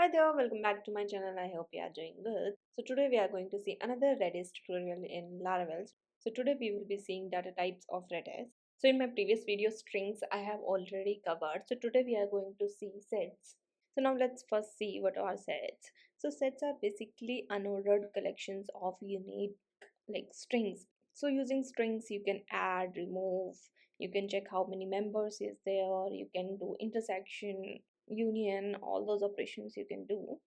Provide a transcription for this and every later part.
Hi there, welcome back to my channel. I hope you are doing good. So today we are going to see another Redis tutorial in Laravel. So today we will be seeing data types of Redis. So in my previous video, strings I have already covered. So today we are going to see sets. So now let's first see what are sets. So sets are basically unordered collections of unique strings. So using strings you can add, remove, you can check how many members is there, you can do intersection, union, all those operations you can do.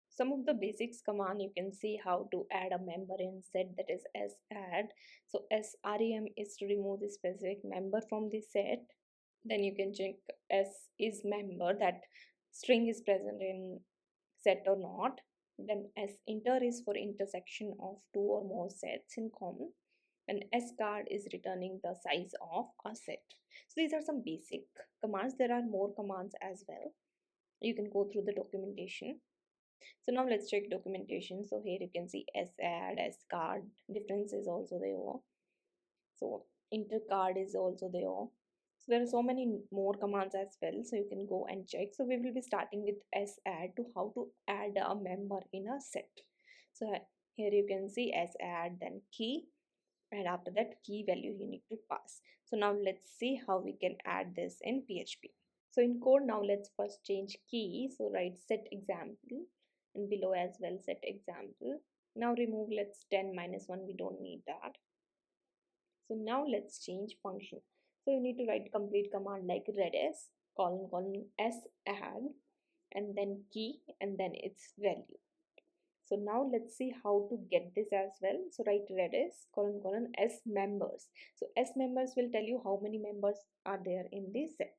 Some of the basics command you can see how to add a member in set, that is sadd. So srem is to remove the specific member from the set. Then you can check sismember, that string is present in set or not. Then sinter is for intersection of two or more sets in common, and scard is returning the size of a set. So these are some basic commands. There are more commands as well. You can go through the documentation. So now let's check documentation. So here you can see sadd, scard, difference is also there. So intercard is also there. So there are so many more commands as well, so you can go and check. So we will be starting with sadd, to how to add a member in a set. So here you can see sadd, then key, and after that key value you need to pass. So now let's see how we can add this in PHP. So in code, now let's first change key. So write set example, and below as well set example. Now remove let's 10 minus 1, we don't need that. So now let's change function. So you need to write complete command like redis sadd, and then key, and then its value. So now let's see how to get this as well. So write redis sMembers. So sMembers will tell you how many members are there in the set.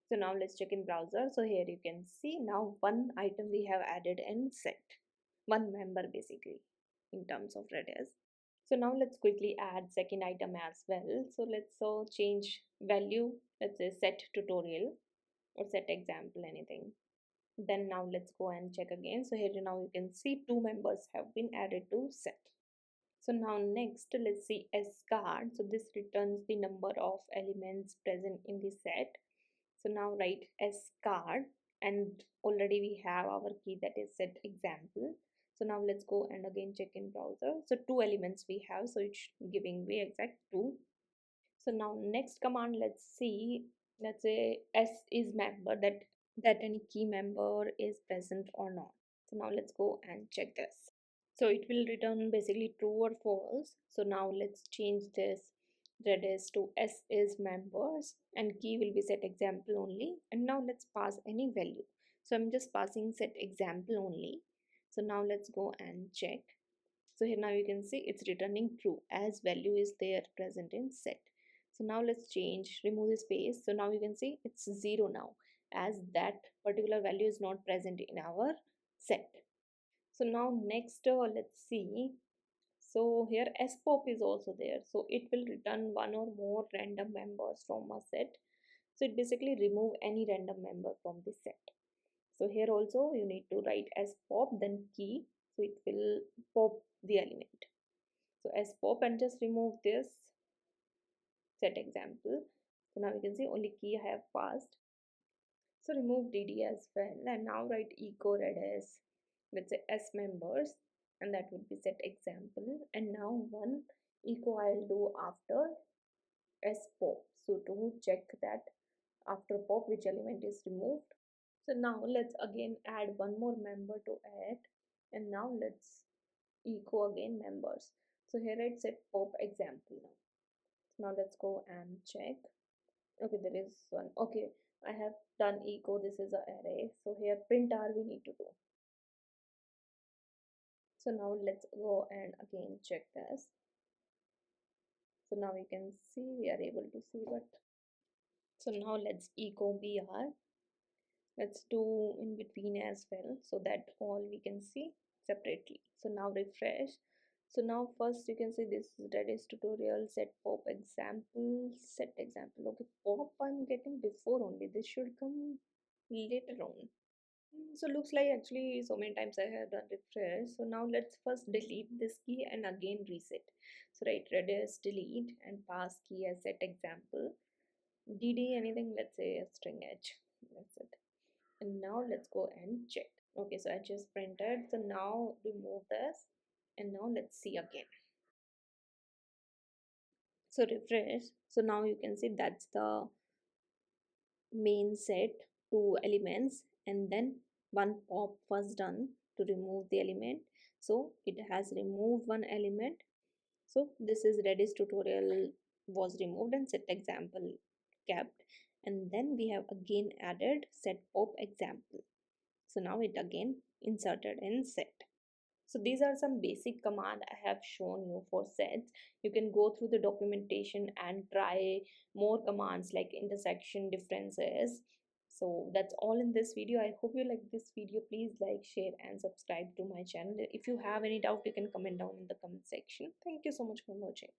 So now let's check in browser. So here you can see now one item we have added in set, one member basically in terms of Redis. So now let's quickly add second item as well. So let's change value, let's say set tutorial or set example, anything. Then now let's go and check again. So here now you can see two members have been added to set. So now next let's see scard. So this returns the number of elements present in the set. So now write scard, and already we have our key, that is set example. So now let's go and again check in browser. So two elements we have, so it's giving me exact two. So now next command, let's see, let's say sismember, that any key member is present or not. So now let's go and check this. So it will return basically true or false. So now let's change this Redis to sismembers, and key will be set example only. And now let's pass any value. So I'm just passing set example only. So now let's go and check. So here now you can see it's returning true as value is there present in set. So now let's change, remove the space. So now you can see it's 0 now, as that particular value is not present in our set. So now next let's see. So here spop is also there, so it will return one or more random members from a set. So it basically remove any random member from the set. So here also you need to write spop then key, so it will pop the element. So spop and just remove this set example. So now you can see only key I have passed. So remove dd as well, and now write echo redis with say sMembers, and that would be set example. And now one echo I'll do after spop, so to check that after pop which element is removed. So now let's again add one more member to add, and now let's echo again members. So here it's set pop example now. So now let's go and check. Okay, there is one. Okay, I have done echo, this is a array. So here print r we need to do. So now let's go and again check this. So now you can see we are able to see what. So now let's echo br. Let's do in between as well, so that all we can see separately. So now refresh. So now first you can see this is Redis tutorial set pop example, set example. Okay, pop I'm getting before only, this should come later on. So looks like actually so many times I have done refresh. So now let's first delete this key and again reset. So write redis delete and pass key as set example. dd anything, let's say a string h. That's it. And now let's go and check. Okay, so I just printed, so now remove this, and now let's see again. So refresh, so now you can see that's the main set, two elements, and then one pop was done to remove the element, so it has removed one element. So this is Redis tutorial was removed and set example kept, and then we have again added set pop example, so now it again inserted in set. So these are some basic command I have shown you for sets. You can go through the documentation and try more commands like intersection, differences. So that's all in this video. I hope you like this video. Please like, share and subscribe to my channel. If you have any doubt, you can comment down in the comment section. Thank you so much for watching.